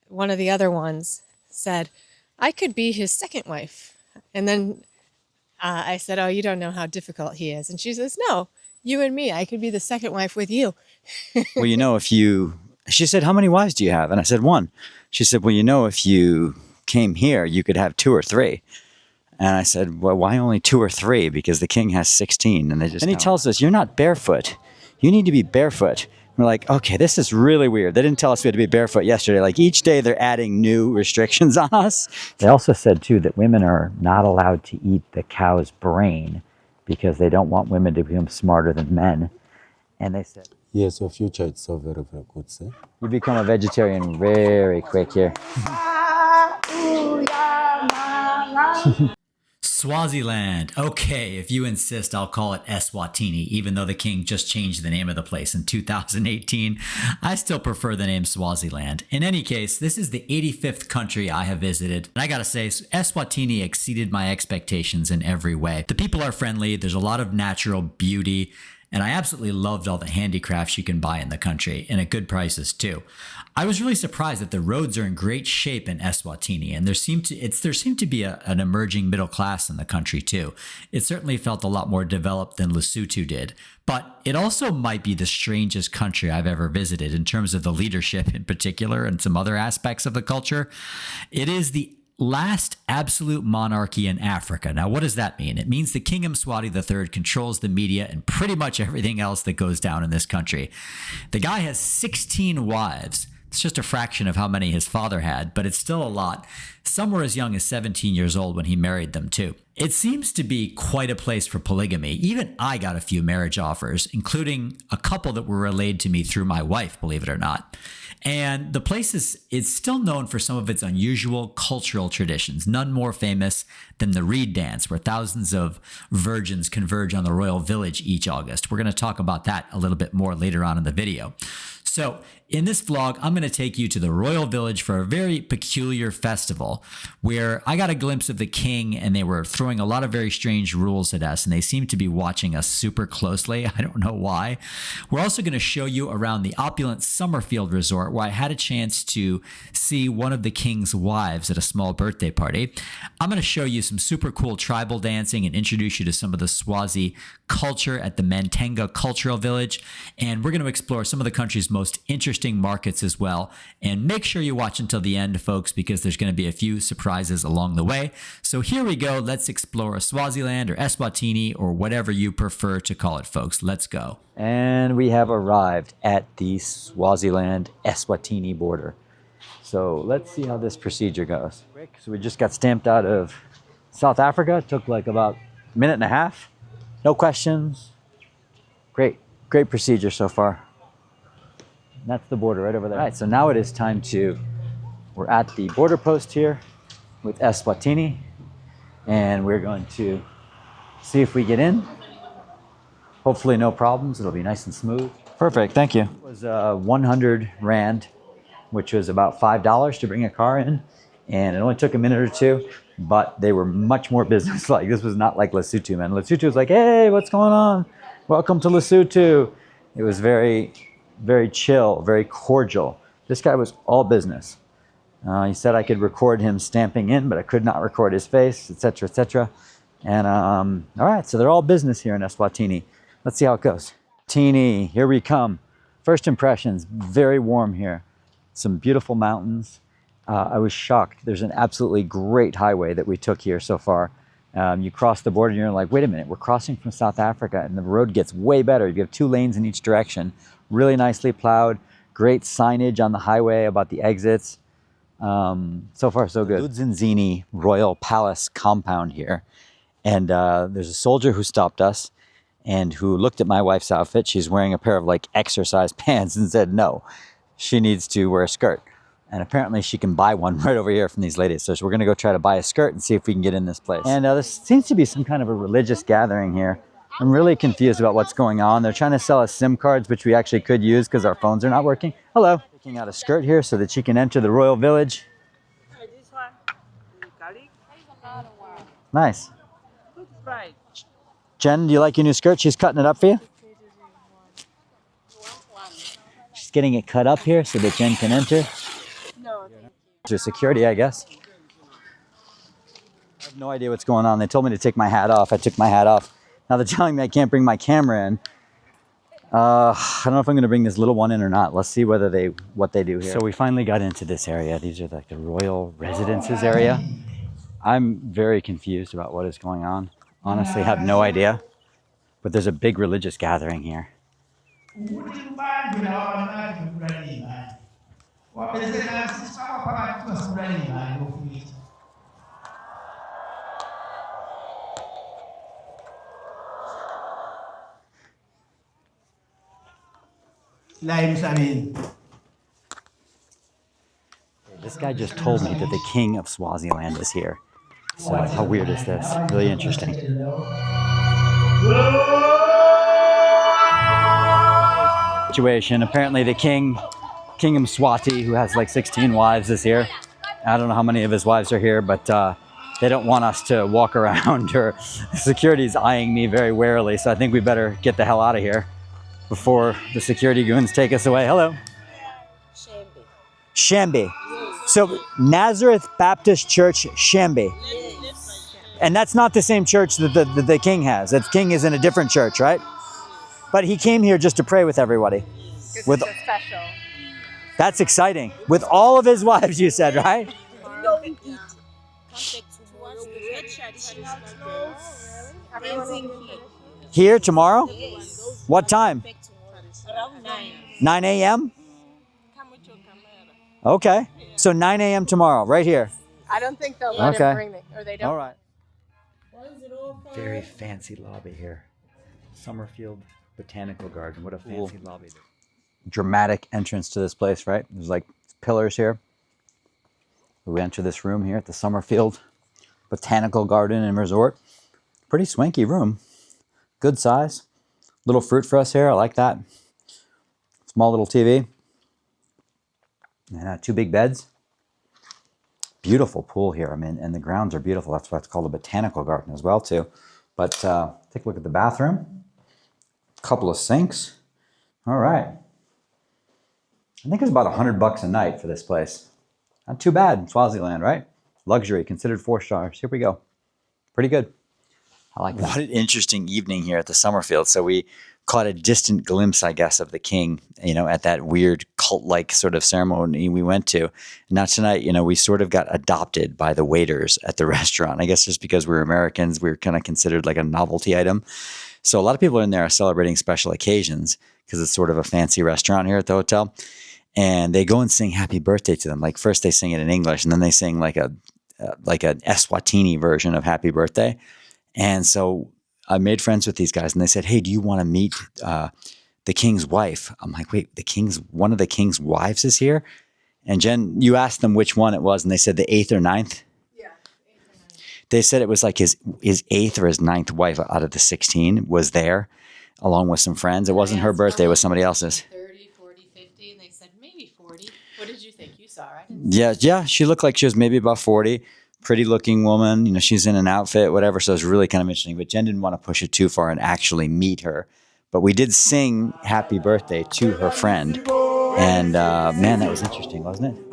one of the other ones said, I could be his second wife. And then I said, oh, you don't know how difficult he is. And she says, no, you and me, I could be the second wife with you. Well, you know, she said, how many wives do you have? And I said, one. She said, well, you know, if you came here, you could have 2 or 3. And I said, well, why only 2 or 3? Because the king has 16. And he tells us, you're not barefoot. You need to be barefoot. We're like, okay, this is really weird. They didn't tell us we had to be barefoot yesterday. Like each day they're adding new restrictions on us. They also said too that women are not allowed to eat the cow's brain because they don't want women to become smarter than men. And they said, yes, your future is so very, very good, sir. You become a vegetarian very quick here. Swaziland. Okay, if you insist, I'll call it Eswatini, even though the king just changed the name of the place in 2018. I still prefer the name Swaziland. In any case, this is the 85th country I have visited. And I gotta say, Eswatini exceeded my expectations in every way. The people are friendly, there's a lot of natural beauty, and I absolutely loved all the handicrafts you can buy in the country, and at good prices too. I was really surprised that the roads are in great shape in Eswatini, and there seemed to be an emerging middle class in the country too. It certainly felt a lot more developed than Lesotho did, but it also might be the strangest country I've ever visited in terms of the leadership in particular and some other aspects of the culture. It is the last absolute monarchy in Africa. Now, what does that mean? It means the King Mswati III controls the media and pretty much everything else that goes down in this country. The guy has 16 wives. It's just a fraction of how many his father had, but it's still a lot. Some were as young as 17 years old when he married them too. It seems to be quite a place for polygamy. Even I got a few marriage offers, including a couple that were relayed to me through my wife, believe it or not. And the place is still known for some of its unusual cultural traditions, none more famous than the reed dance, where thousands of virgins converge on the royal village each August. We're going to talk about that a little bit more later on in the video. So in this vlog, I'm going to take you to the royal village for a very peculiar festival where I got a glimpse of the king and they were throwing a lot of very strange rules at us and they seemed to be watching us super closely. I don't know why. We're also going to show you around the opulent Summerfield resort where I had a chance to see one of the king's wives at a small birthday party. I'm going to show you some super cool tribal dancing and introduce you to some of the Swazi culture at the Mantenga Cultural Village. And we're going to explore some of the country's most interesting markets as well. And make sure you watch until the end, folks, because there's going to be a few surprises along the way. So here we go. Let's explore Swaziland or Eswatini or whatever you prefer to call it, folks. Let's go. And we have arrived at the Swaziland Eswatini border. So let's see how this procedure goes. So we just got stamped out of South Africa. It took like about a minute and a half. No questions. Great procedure so far. And that's the border right over there. All right, so now it is time we're at the border post here with Eswatini, and we're going to see if we get in. Hopefully no problems, it'll be nice and smooth. Perfect, thank you. It was 100 Rand, which was about $5 to bring a car in, and it only took a minute or two, but they were much more business-like. This was not like Lesotho, man. Lesotho was like, hey, what's going on? Welcome to Lesotho. It was very chill, very cordial. This guy was all business. He said I could record him stamping in, but I could not record his face, etc., etc. And all right, so they're all business here in Eswatini. Let's see how it goes. Tini, here we come. First impressions, very warm here. Some beautiful mountains. I was shocked. There's an absolutely great highway that we took here so far. You cross the border and you're like, wait a minute, we're crossing from South Africa, and the road gets way better. You have 2 lanes in each direction, really nicely plowed, great signage on the highway about the exits. So far, so good. Manzini Royal Palace compound here. And there's a soldier who stopped us and who looked at my wife's outfit. She's wearing a pair of like exercise pants and said, no, she needs to wear a skirt. And apparently she can buy one right over here from these ladies. So we're going to go try to buy a skirt and see if we can get in this place. And this seems to be some kind of a religious gathering here. I'm really confused about what's going on. They're trying to sell us SIM cards, which we actually could use because our phones are not working. Hello. Taking out a skirt here so that she can enter the royal village. Nice. Jen, do you like your new skirt? She's cutting it up for you. She's getting it cut up here so that Jen can enter. To security, I guess. I have no idea what's going on. They told me to take my hat off. I took my hat off. Now they're telling me I can't bring my camera in. I don't know if I'm going to bring this little one in or not. Let's see what they do here. So we finally got into this area. These are like the royal residences area. I'm very confused about what is going on. Honestly, have no idea. But there's a big religious gathering here. This guy just told me that the king of Swaziland is here. So how weird is this? Really interesting. Situation. Apparently the King Mswati, who has like 16 wives, is here. I don't know how many of his wives are here, but they don't want us to walk around, or security's eyeing me very warily. So I think we better get the hell out of here before the security goons take us away. Hello. Shambi. So Nazareth Baptist Church, Shambi. And that's not the same church that the king has. That king is in a different church, right? But he came here just to pray with everybody. With it's special. That's exciting. With all of his wives, you said, right? Here tomorrow? What time? Around 9. 9 a.m.? Okay. So 9 a.m. tomorrow, right here. I don't think they'll let him bring me, or they don't. All right. Very fancy lobby here. Summerfield Botanical Garden. What a fancy lobby. Dramatic entrance to this place, right? There's like pillars here. We enter this room here at the Summerfield Botanical Garden and Resort. Pretty swanky room. Good size. Little fruit for us here. I like that. Small little TV. And 2 big beds. Beautiful pool here. I mean, and the grounds are beautiful. That's why it's called a botanical garden as well, too. But take a look at the bathroom. Couple of sinks. All right. I think it's about $100 a night for this place. Not too bad in Swaziland, right? Luxury, considered 4 stars. Here we go. Pretty good. I like that. What an interesting evening here at the Summerfield. So we caught a distant glimpse, I guess, of the king, you know, at that weird cult-like sort of ceremony we went to. Now tonight, you know, we sort of got adopted by the waiters at the restaurant. I guess just because we're Americans, we're kind of considered like a novelty item. So a lot of people in there are celebrating special occasions because it's sort of a fancy restaurant here at the hotel. And they go and sing happy birthday to them. Like first they sing it in English and then they sing like an Eswatini version of happy birthday. And so I made friends with these guys and they said, hey, do you want to meet the king's wife? I'm like, wait, one of the king's wives is here? And Jen, you asked them which one it was and they said the 8th or 9th? Yeah, 8th or 9th. They said it was like his 8th or his 9th wife out of the 16 was there along with some friends. It wasn't her birthday, it was somebody else's. 30, 40, 50, and they said maybe 40. What did you think? You saw, right? Yeah, she looked like she was maybe about 40. Pretty looking woman, you know, she's in an outfit, whatever. So it's really kind of interesting. But Jen didn't want to push it too far and actually meet her. But we did sing happy birthday to her friend. And man, that was interesting, wasn't it?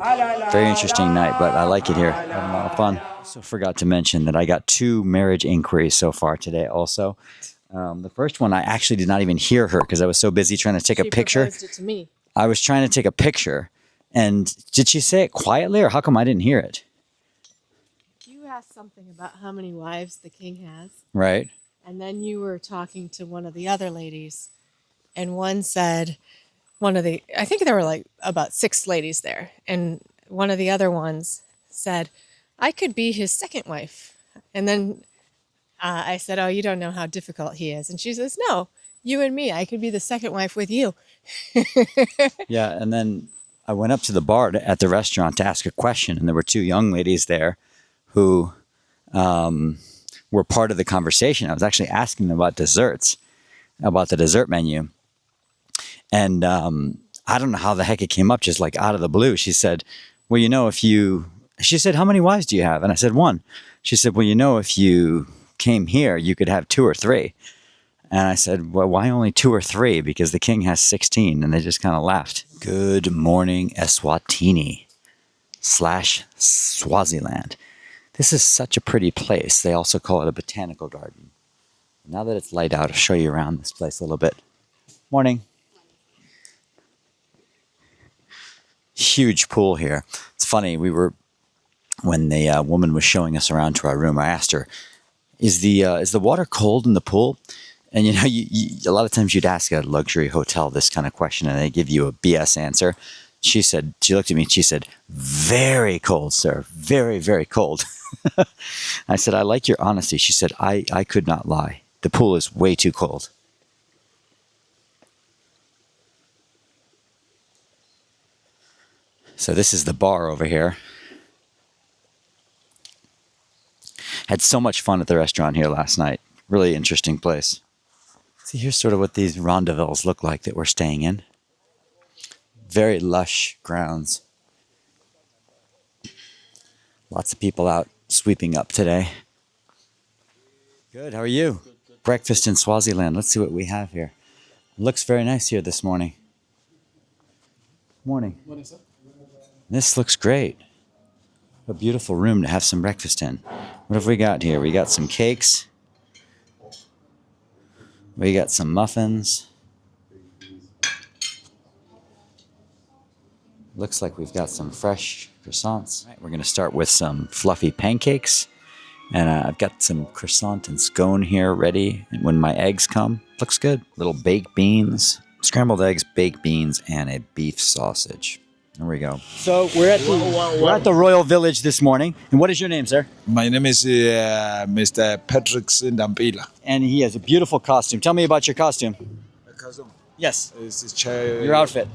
Very interesting night, but I like it here. Having a lot of fun. Also forgot to mention that I got 2 marriage inquiries so far today also. The first one, I actually did not even hear her because I was so busy trying to take a picture. She proposed it to me. I was trying to take a picture. And did she say it quietly or how come I didn't hear it? You asked something about how many wives the king has. Right. And then you were talking to one of the other ladies. And one said, I think there were like about 6 ladies there. And one of the other ones said, I could be his second wife. And then I said, oh, you don't know how difficult he is. And she says, no, you and me, I could be the second wife with you. Yeah. And then I went up to the bar at the restaurant to ask a question. And there were 2 young ladies there who were part of the conversation. I was actually asking them about desserts, about the dessert menu. And I don't know how the heck it came up, just like out of the blue. She said, well, you know, she said, how many wives do you have? And I said, 1. She said, well, you know, if you came here, you could have 2 or 3. And I said, well, why only 2 or 3? Because the king has 16. And they just kind of laughed. Good morning, Eswatini. Swaziland. This is such a pretty place. They also call it a botanical garden. Now that it's light out, I'll show you around this place a little bit. Morning. Huge pool here. It's funny, when the woman was showing us around to our room, I asked her, is the water cold in the pool? And a lot of times you'd ask a luxury hotel this kind of question and they give you a BS answer. She looked at me and she said, very cold, sir. Very, very cold. I said, I like your honesty. She said, I could not lie. The pool is way too cold. So this is the bar over here. Had so much fun at the restaurant here last night. Really interesting place. See, here's sort of what these rondavilles look like that we're staying in. Very lush grounds. Lots of people out sweeping up today. Good, how are you? Good. Breakfast in Swaziland. Let's see what we have here. Looks very nice here this morning. Morning. Morning, sir. This looks great. A beautiful room to have some breakfast in. What have we got here? We got some cakes. We got some muffins. Looks like we've got some fresh croissants. Right, we're going to start with some fluffy pancakes. And I've got some croissant and scone here ready when my eggs come. Looks good. Little baked beans, scrambled eggs, baked beans, and a beef sausage. There we go. So we're at the Royal Village this morning. And what is your name, sir? My name is Mr. Patrick Sindampila. And he has a beautiful costume. Tell me about your costume. Yes. Your outfit.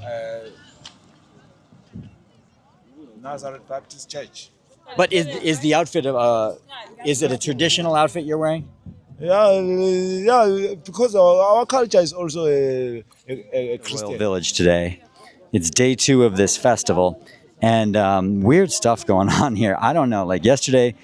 Nazareth Baptist Church. But is the outfit is it a traditional outfit you're wearing? Yeah, because our culture is also a Christian. Royal Village today. It's day 2 of this festival, and weird stuff going on here. I don't know. Like yesterday,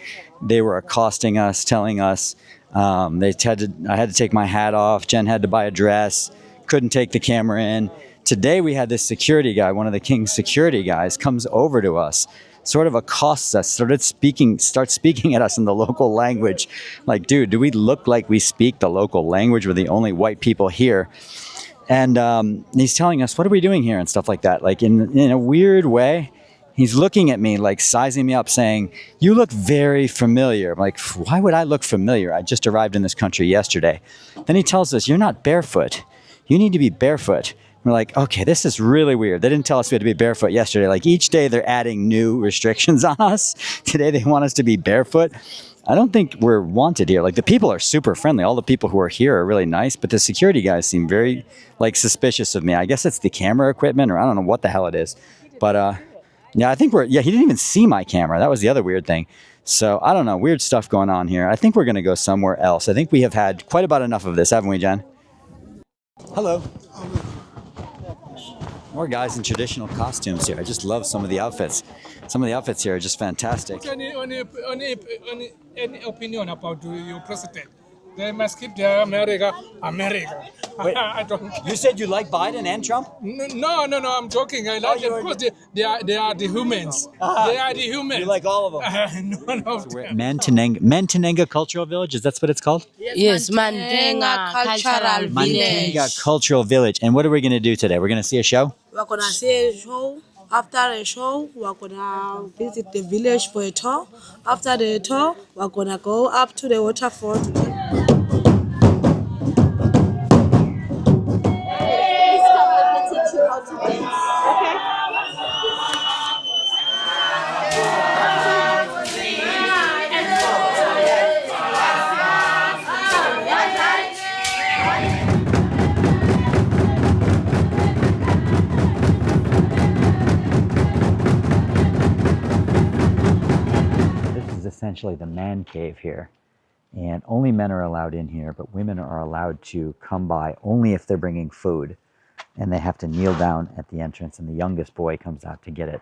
they were accosting us, telling us I had to take my hat off. Jen had to buy a dress. Couldn't take the camera in. Today we had this security guy, one of the king's security guys, comes over to us, sort of accosts us, starts speaking at us in the local language. Like, dude, do we look like we speak the local language? We're the only white people here. And he's telling us, what are we doing here and stuff like that. Like in a weird way, he's looking at me, like sizing me up, saying, you look very familiar. I'm like, why would I look familiar? I just arrived in this country yesterday. Then he tells us, you're not barefoot. You need to be barefoot. We're like, okay, this is really weird. They didn't tell us we had to be barefoot yesterday. Like each day they're adding new restrictions on us. Today they want us to be barefoot. I don't think we're wanted here. Like the people are super friendly. All the people who are here are really nice, but the security guys seem very suspicious of me. I guess it's the camera equipment or I don't know what the hell it is. But yeah, I think he didn't even see my camera. That was the other weird thing. So I don't know, weird stuff going on here. I think we're going to go somewhere else. I think we have had quite about enough of this, haven't we, Jen? Hello. More guys in traditional costumes here. I just love some of the outfits. Some of the outfits here are just fantastic. Any opinion about your president? They must keep their America. Wait, I don't. you said you like Biden and Trump? No, I'm joking. I like them because they are the humans. They are the humans. You like all of them? None of We're at them. Mantenga Cultural Village. Is that what it's called? Yes, Mantenga Cultural Village. Mantenga Cultural Village. And what are we going to do today? We're going to see a show? We're gonna see a show. After a show, we're gonna visit the village for a tour. After the tour, we're gonna go up to the waterfall. Essentially the man cave here, and only men are allowed in here, but women are allowed to come by only if they're bringing food, and they have to kneel down at the entrance, and the youngest boy comes out to get it.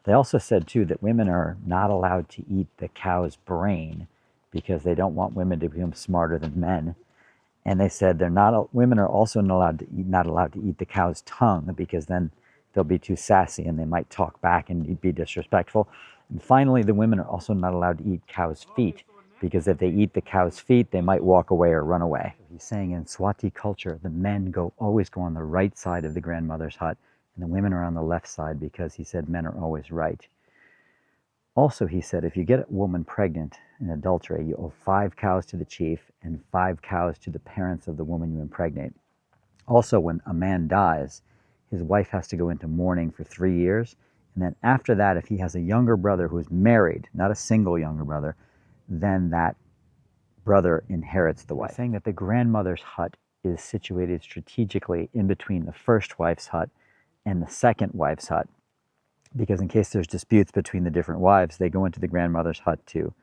They also said too that women are not allowed to eat the cow's brain because they don't want women to become smarter than men, and they said women are also not allowed to eat the cow's tongue because then they'll be too sassy and they might talk back and be disrespectful. And finally, the women are also not allowed to eat cows' feet, because if they eat the cow's feet, they might walk away or run away. He's saying in Swati culture, the men always go on the right side of the grandmother's hut, and the women are on the left side, because he said men are always right. Also, he said, if you get a woman pregnant in adultery, you owe 5 cows to the chief and 5 cows to the parents of the woman you impregnate. Also, when a man dies, his wife has to go into mourning for 3 years. And then after that, if he has a younger brother who is married, not a single younger brother, then that brother inherits the wife. He's saying that the grandmother's hut is situated strategically in between the first wife's hut and the second wife's hut, because in case there's disputes between the different wives, they go into the grandmother's hut to,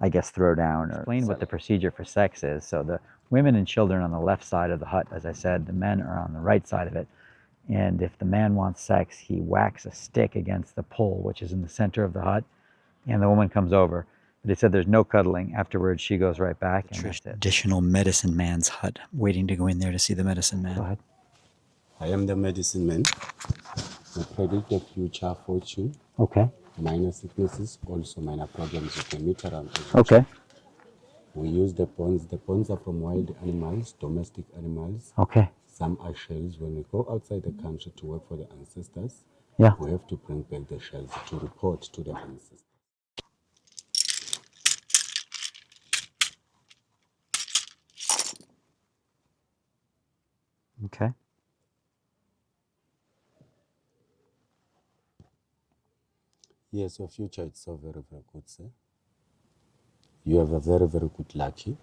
I guess, throw down or explain what the procedure for sex is. So the women and children on the left side of the hut, as I said, the men are on the right side of it. And if the man wants sex, he whacks a stick against the pole, which is in the center of the hut, and the woman comes over. But they said there's no cuddling. Afterwards, she goes right back. The traditional medicine man's hut, waiting to go in there to see the medicine man. Go ahead. I am the medicine man. I predict the future fortune. Okay. Minor sicknesses, also minor problems you can meet around. Okay. We use the bones. The bones are from wild animals, domestic animals. Okay. Some are shells. When we go outside the country to work for the ancestors, Yeah. we have to bring back the shells to report to the ancestors. Okay. Yes, your future is so very, very good, sir. You have a very, very good lucky.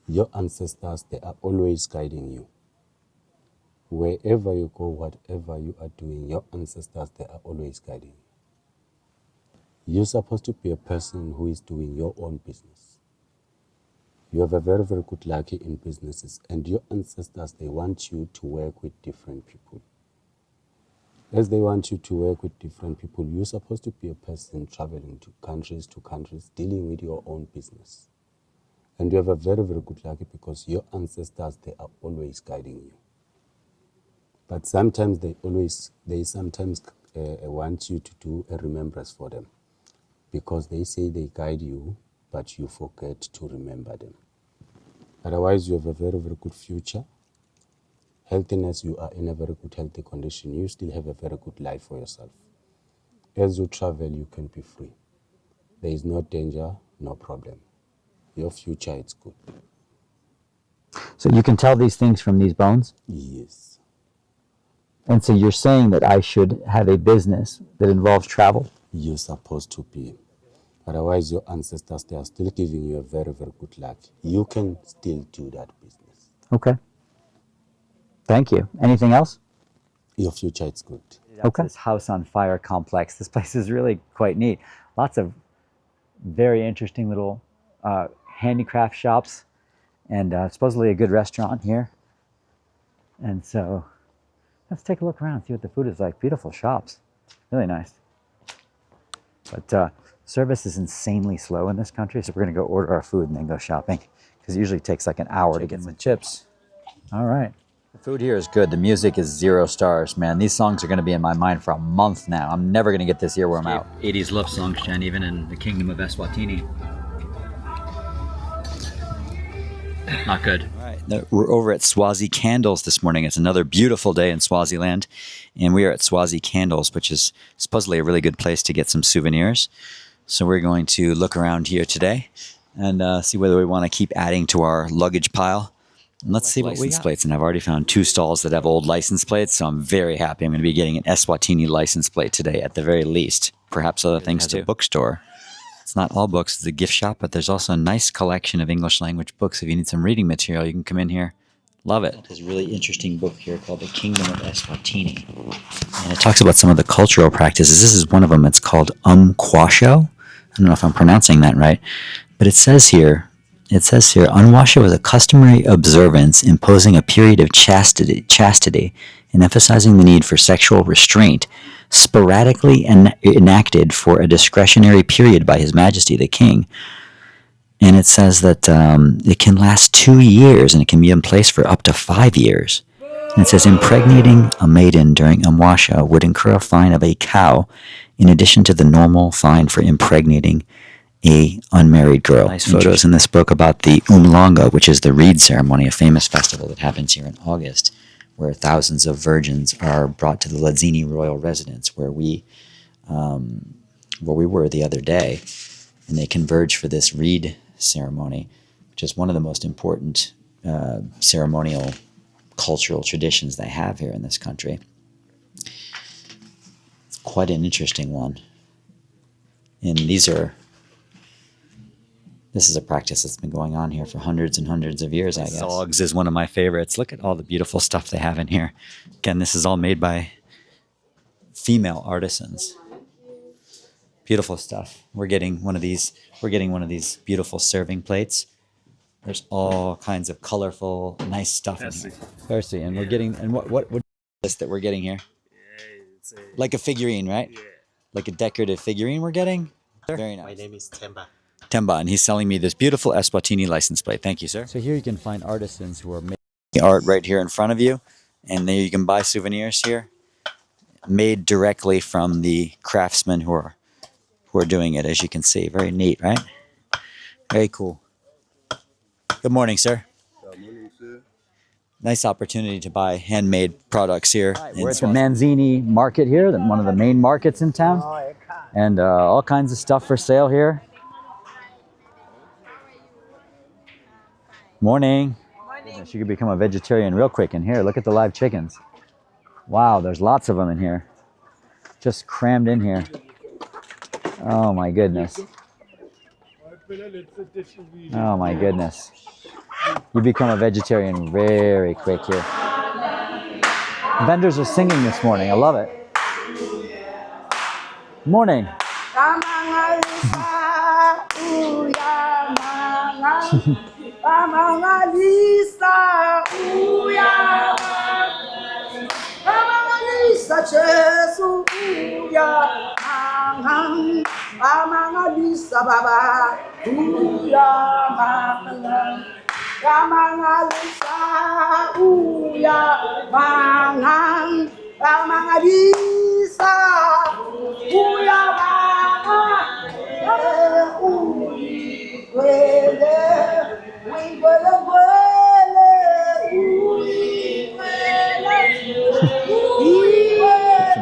Your ancestors, they are always guiding you. Wherever you go, whatever you are doing, your ancestors, they are always guiding you. You're supposed to be a person who is doing your own business. You have a very, very good lucky in businesses, and your ancestors, they want you to work with different people. As they want you to work with different people, you're supposed to be a person traveling to countries, dealing with your own business. And you have a very, very good luck, because your ancestors, they are always guiding you. But sometimes they sometimes want you to do a remembrance for them, because they say they guide you, but you forget to remember them. Otherwise, you have a very, very good future. Healthiness, you are in a very good healthy condition. You still have a very good life for yourself. As you travel, you can be free. There is no danger, no problem. Your future is good. So you can tell these things from these bones? Yes. And so you're saying that I should have a business that involves travel? You're supposed to be. Otherwise, your ancestors, they are still giving you a very, very good luck. You can still do that business. Okay. Thank you. Anything else? Your future is good. Okay. This house on fire complex. This place is really quite neat. Lots of very interesting little handicraft shops, and supposedly a good restaurant here. And so let's take a look around, see what the food is like. Beautiful shops. Really nice. But service is insanely slow in this country, so we're going to go order our food and then go shopping, because it usually takes like an hour to get with chips. All right. The food here is good. The music is 0 stars, man. These songs are going to be in my mind for a month now. I'm never going to get this earworm out. 80s love songs, Jen, even in the Kingdom of Eswatini. Not good. All right. We're over at Swazi Candles this morning. It's another beautiful day in Swaziland. And we are at Swazi Candles, which is supposedly a really good place to get some souvenirs. So we're going to look around here today and see whether we want to keep adding to our luggage pile. And let's see what license plates. And I've already found 2 stalls that have old license plates, so I'm very happy. I'm going to be getting an Eswatini license plate today at the very least. Perhaps other things too. A bookstore. It's not all books, it's a gift shop, but there's also a nice collection of English language books. If you need some reading material, you can come in here. Love it. There's a really interesting book here called The Kingdom of Eswatini. And it talks about some of the cultural practices. This is one of them. It's called Umquasho. I don't know if I'm pronouncing that right. But it says here, Unwasha was a customary observance imposing a period of chastity and emphasizing the need for sexual restraint, sporadically enacted for a discretionary period by His Majesty the King. And it says that it can last 2 years and it can be in place for up to 5 years. And it says, impregnating a maiden during Amwasha would incur a fine of a cow in addition to the normal fine for impregnating a unmarried girl. Nice photos in this book about the Umhlanga, which is the reed ceremony, a famous festival that happens here in August, where thousands of virgins are brought to the Manzini royal residence, where we were the other day, and they converge for this reed ceremony, which is one of the most important ceremonial cultural traditions they have here in this country. It's quite an interesting one. And this is a practice that's been going on here for hundreds and hundreds of years, I guess. Zogs is one of my favorites. Look at all the beautiful stuff they have in here. Again, this is all made by female artisans. Beautiful stuff. We're getting one of these beautiful serving plates. There's all kinds of colorful, nice stuff in here. Percy, and we're getting, and what is this that we're getting here? It's like a figurine, right? Yeah. Like a decorative figurine we're getting? Very nice. My name is Temba. Temba, and he's selling me this beautiful Eswatini license plate. Thank you, sir. So here you can find artisans who are making art right here in front of you, and there you can buy souvenirs here, made directly from the craftsmen who are doing it, as you can see. Very neat, right? Very cool. Good morning, sir. Good morning, sir. Nice opportunity to buy handmade products here. We're at the Manzini market here, one of the main markets in town, and all kinds of stuff for sale here. Morning. Goodness, you could become a vegetarian real quick in here. Look at the live chickens. Wow, there's lots of them in here. Just crammed in here. Oh my goodness. Oh my goodness. You become a vegetarian very quick here. Vendors are singing this morning. I love it. Morning.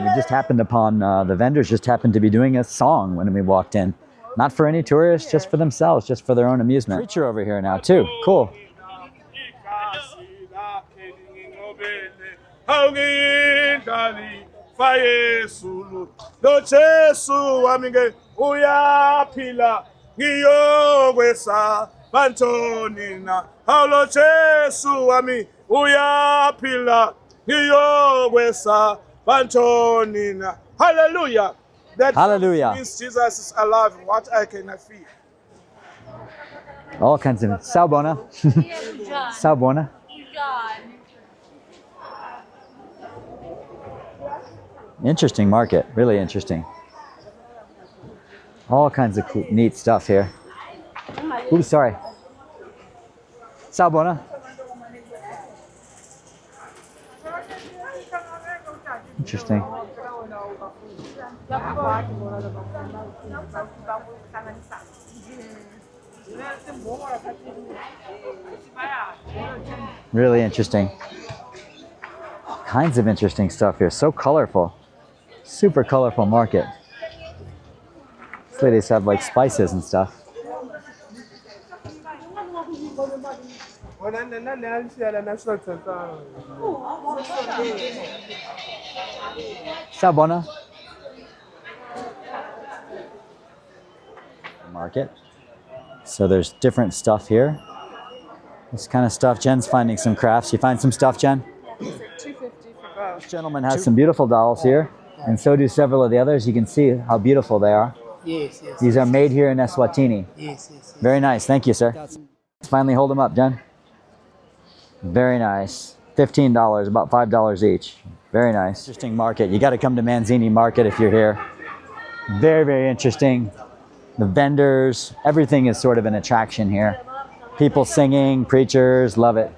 We just happened upon, the vendors just happened to be doing a song when we walked in. Not for any tourists, just for themselves, just for their own amusement. Preacher over here now too, cool. Hallelujah. That Hallelujah. means Jesus is alive. What I cannot feel. All kinds of Saubona. Saubona. Interesting market, really interesting. All kinds of cool, neat stuff here. Ooh, sorry. Saubona. Interesting. Really interesting. All kinds of interesting stuff here. So colorful. Super colorful market. These ladies have like spices and stuff. Sabona. Market. So there's different stuff here. This kind of stuff. Jen's finding some crafts. You find some stuff, Jen? $250 for both. This gentleman has some beautiful dolls here, and so do several of the others. You can see how beautiful they are. Yes, yes. These are made here in Eswatini. Yes, yes. Very nice. Thank you, sir. Let's finally hold them up, Jen. Very nice. $15, about $5 each. Very nice. Interesting market. You got to come to Manzini Market if you're here. Very, very interesting. The vendors, everything is sort of an attraction here. People singing, preachers, love it.